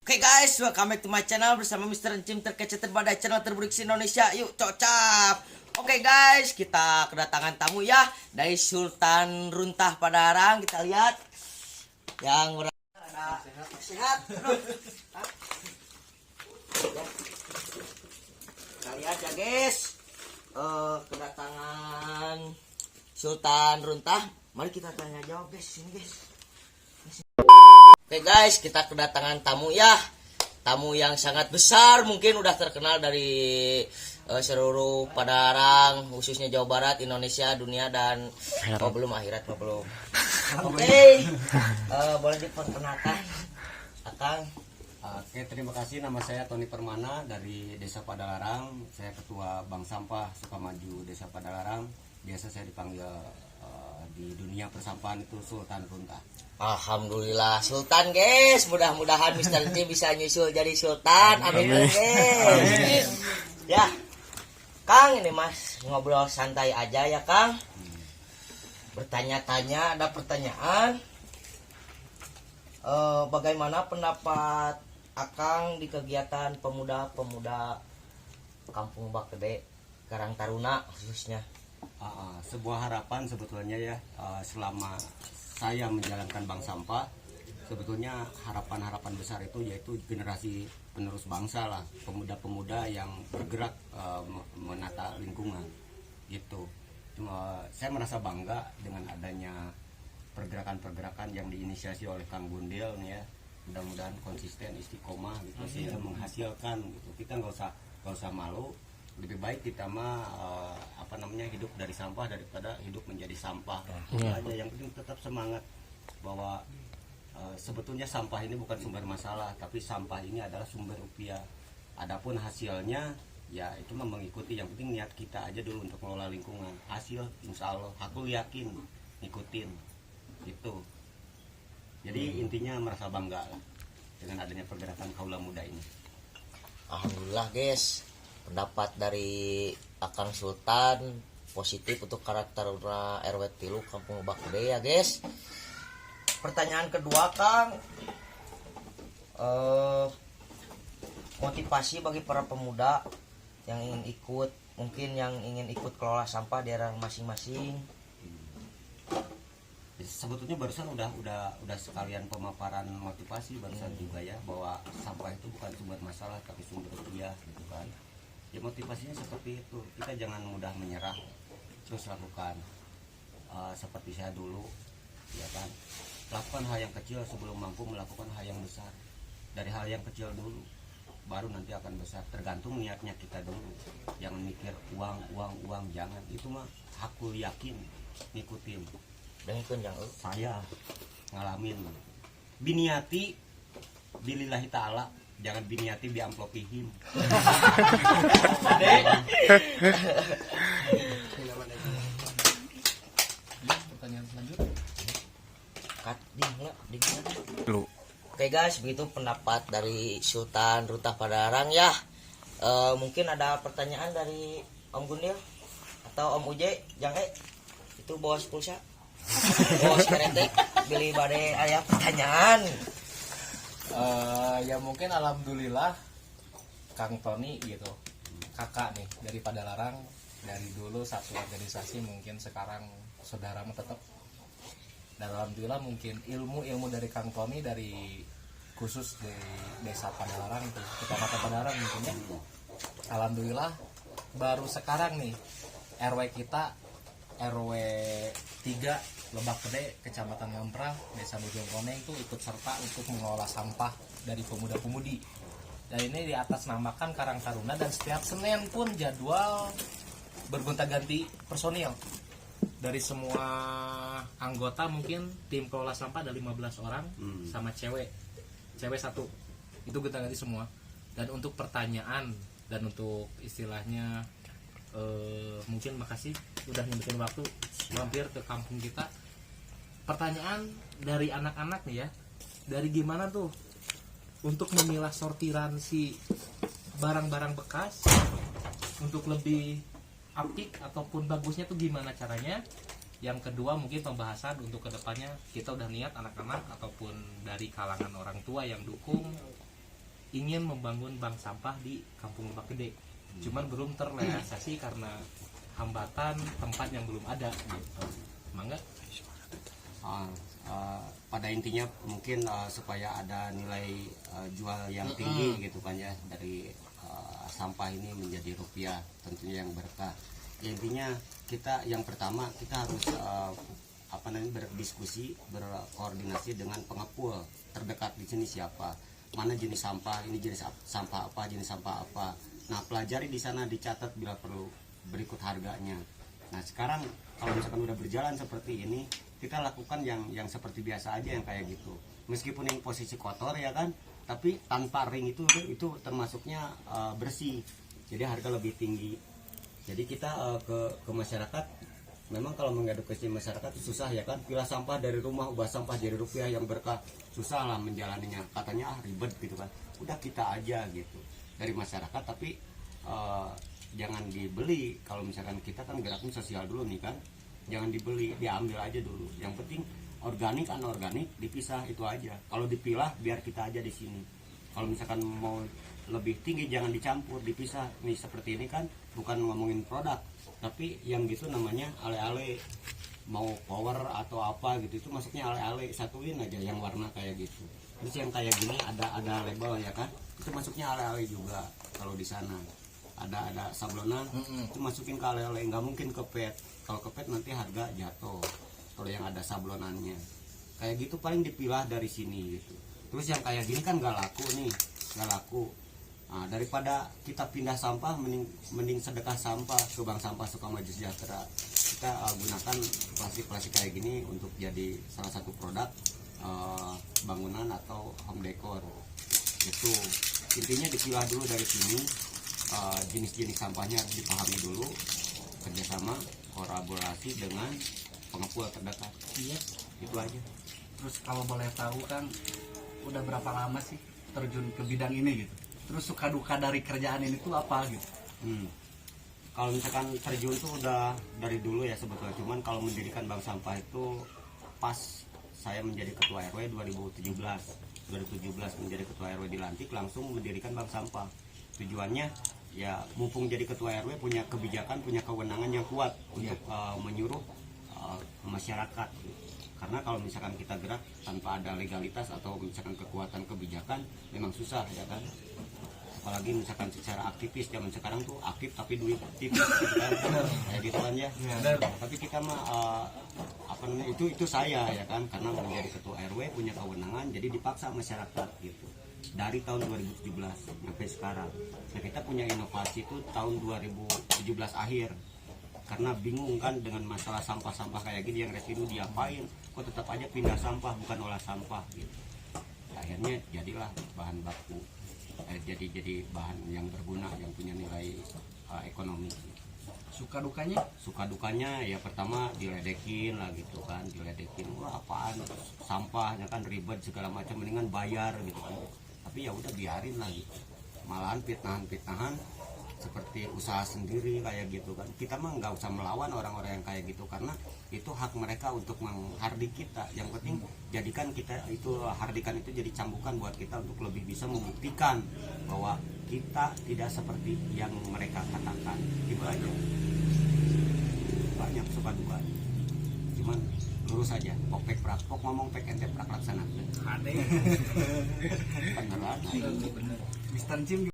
Oke guys, welcome back to my channel bersama Mr. Encim terkece terbaik channel terburuk di Indonesia. Yuk cocap. Oke guys, kita kedatangan tamu ya dari Sultan Runtah Padalarang. Kita lihat yang ada sehat. Kita lihat ya guys, kedatangan Sultan Runtah. Mari kita tanya jawab guys, sini guys. Oke guys, kita kedatangan tamu ya. Tamu yang sangat besar, mungkin udah terkenal dari seluruh Padalarang, khususnya Jawa Barat, Indonesia, dunia, dan belum akhirat belum. Oke, boleh diperkenalkan, Akang. Oke, terima kasih. Nama saya Tony Permana dari Desa Padalarang. Saya Ketua Bank Sampah Sukamaju Desa Padalarang. Biasa saya dipanggil di dunia persampahan itu Sultan Runtah. Alhamdulillah Sultan guys, mudah-mudahan Mr. Encim bisa nyusul jadi Sultan. Amin guys. Ya, Kang, ini Mas ngobrol santai aja ya Kang. Bertanya-tanya, ada pertanyaan. Bagaimana pendapat Akang di kegiatan pemuda-pemuda Kampung Bakede, Karang Taruna khususnya? Sebuah harapan sebetulnya ya, selama saya menjalankan bank sampah, sebetulnya harapan-harapan besar itu yaitu generasi penerus bangsa lah, pemuda-pemuda yang bergerak menata lingkungan gitu. Saya merasa bangga dengan adanya pergerakan-pergerakan yang diinisiasi oleh Kang Gundil nih ya. Mudah-mudahan konsisten, istiqomah gitu sehingga menghasilkan gitu. Kita nggak usah malu. Lebih baik kita hidup dari sampah daripada hidup menjadi sampah. Aja yang penting tetap semangat bahwa sebetulnya sampah ini bukan sumber masalah, tapi sampah ini adalah sumber rupiah. Adapun hasilnya ya itu mengikuti, yang penting niat kita aja dulu untuk mengelola lingkungan. Hasil insya Allah aku yakin ngikutin gitu. Jadi intinya merasa bangga lah dengan adanya pergerakan kaula muda ini. Alhamdulillah guys, pendapat dari Akang Sultan positif untuk karakter RW Tilu Kampung Bakede ya guys. Pertanyaan kedua Kang, motivasi bagi para pemuda yang ingin ikut, mungkin yang ingin ikut kelola sampah di daerah masing-masing. Sebetulnya barusan udah sekalian pemaparan motivasi barusan juga ya, bahwa sampah itu bukan sumber masalah tapi sumber rupiah gitu kan. Ya motivasinya seperti itu, kita jangan mudah menyerah, terus lakukan seperti saya dulu ya kan, lakukan hal yang kecil sebelum mampu melakukan hal yang besar. Dari hal yang kecil dulu baru nanti akan besar, tergantung niatnya kita dulu. Jangan mikir uang, jangan, itu mah aku yakin ngikutin. Saya ngalamin biniati bilillahi ta'ala, jangan biniati bi amplopihim. Pertanyaan selanjutnya. Oke guys, begitu pendapat dari Sultan Runtah Padalarang ya. Mungkin ada pertanyaan dari Om Gundil atau Om Uje, jangan itu bos pulsa. Bos keretek beli badai aya pertanyaan. Ya mungkin alhamdulillah Kang Tony gitu, kakak nih dari Padalarang, dari dulu satu organisasi, mungkin sekarang saudara tetap. Dan alhamdulillah mungkin ilmu dari Kang Tony dari khusus di Desa Padalarang itu, Kecamatan Padalarang mungkin ya. Alhamdulillah baru sekarang nih RW kita, RW 3 Lebak Gede, Kecamatan Ngamprah, Desa Bojongkoneng itu ikut serta untuk mengelola sampah dari pemuda-pemudi. Dan ini di atas namakan Karang Taruna, dan setiap Senin pun jadwal bergonta-ganti personil. Dari semua anggota mungkin tim kelola sampah ada 15 orang sama cewek satu. Itu gonta-ganti semua. Dan untuk pertanyaan dan untuk istilahnya mungkin makasih udah nyempetin waktu mampir ke kampung kita. Pertanyaan dari anak-anak nih ya, dari gimana tuh untuk memilah sortiran si barang-barang bekas untuk lebih apik ataupun bagusnya tuh gimana caranya. Yang kedua mungkin pembahasan untuk kedepannya, kita udah niat anak-anak ataupun dari kalangan orang tua yang dukung ingin membangun bank sampah di Kampung Lebak Gede, cuman belum terrealisasi karena hambatan tempat yang belum ada gitu. Mangga. Pada intinya mungkin supaya ada nilai jual yang tinggi gitu kan ya, dari sampah ini menjadi rupiah tentunya yang berkah. Ya, intinya kita yang pertama kita harus berdiskusi, berkoordinasi dengan pengepul terdekat di sini, siapa, mana jenis sampah, ini jenis sampah apa, jenis sampah apa. Nah, pelajari di sana, dicatat bila perlu, berikut harganya. Nah, sekarang kalau misalkan udah berjalan seperti ini, kita lakukan yang seperti biasa aja, yang kayak gitu. Meskipun yang posisi kotor ya kan, tapi tanpa ring itu termasuknya bersih. Jadi harga lebih tinggi. Jadi kita ke masyarakat, memang kalau mengedukasi masyarakat itu susah ya kan, pilah sampah dari rumah, ubah sampah jadi rupiah yang berkah, susah lah menjalaninya, katanya ribet gitu kan. Udah kita aja gitu dari masyarakat, tapi jangan dibeli. Kalau misalkan kita kan gerakan sosial dulu nih kan, jangan dibeli, diambil aja dulu. Yang penting organik, anorganik dipisah, itu aja. Kalau dipilah biar kita aja di sini. Kalau misalkan mau lebih tinggi jangan dicampur, dipisah. Nih seperti ini kan bukan ngomongin produk, tapi yang gitu namanya ale-ale, mau power atau apa gitu, itu masuknya ale-ale, satuin aja yang warna kayak gitu. Terus yang kayak gini ada label ya kan, itu masuknya ale-ale juga. Kalau di sana ada sablonan, itu masukin ke ale-ale, nggak mungkin ke PET. Kalau ke PET nanti harga jatuh kalau yang ada sablonannya kayak gitu, paling dipilah dari sini gitu. Terus yang kayak gini kan nggak laku nih, nggak laku. Nah, daripada kita pindah sampah, mending sedekah sampah ke Bank Sampah Sukamaju Sejahtera. Kita gunakan plastik kayak gini untuk jadi salah satu produk bangunan atau home decor. Itu intinya dipilah dulu dari sini. Jenis-jenis sampahnya harus dipahami dulu, kerjasama, kolaborasi dengan pengepul terdekat. Iya. Itu aja. Terus kalau boleh tahu kan, udah berapa lama sih terjun ke bidang ini gitu? Terus suka duka dari kerjaan ini tuh apa gitu? Kalau misalkan terjun tuh udah dari dulu ya sebetulnya. Cuman kalau mendirikan bank sampah itu pas saya menjadi ketua RW 2017 menjadi ketua RW dilantik, langsung mendirikan bank sampah. Tujuannya ya mumpung jadi ketua RW punya kebijakan, punya kewenangan yang kuat untuk menyuruh masyarakat. Karena kalau misalkan kita gerak tanpa ada legalitas atau misalkan kekuatan kebijakan, memang susah ya kan. Apalagi misalkan secara aktivis, zaman sekarang tuh aktif tapi duit tipis gitu kan, kayak gitu kan ya. Tapi kita mah itu saya ya kan, karena menjadi ketua RW punya kewenangan, jadi dipaksa masyarakat gitu. Dari tahun 2017 sampai sekarang. Nah, kita punya inovasi itu tahun 2017 akhir. Karena bingung kan dengan masalah sampah-sampah kayak gini, yang residu diapain, kok tetap aja pindah sampah bukan olah sampah gitu. Akhirnya jadilah bahan baku, jadi bahan yang berguna, yang punya nilai ekonomi. Suka dukanya Ya pertama diledekin lah gitu kan, wah apaan sampahnya kan ribet segala macam, mendingan bayar gitu kan. Tapi ya udah biarin lah gitu, malahan fitnahan seperti usaha sendiri kayak gitu kan. Kita mah nggak usah melawan orang-orang yang kayak gitu, karena itu hak mereka untuk menghardik kita. Yang penting jadikan kita itu, hardikan itu jadi cambukan buat kita untuk lebih bisa membuktikan bahwa kita tidak seperti yang mereka katakan. Itu aja. Banyak suka duka, cuman lurus aja, pok ngomong pek ente prak laksana. ada Beneran. Mister Jim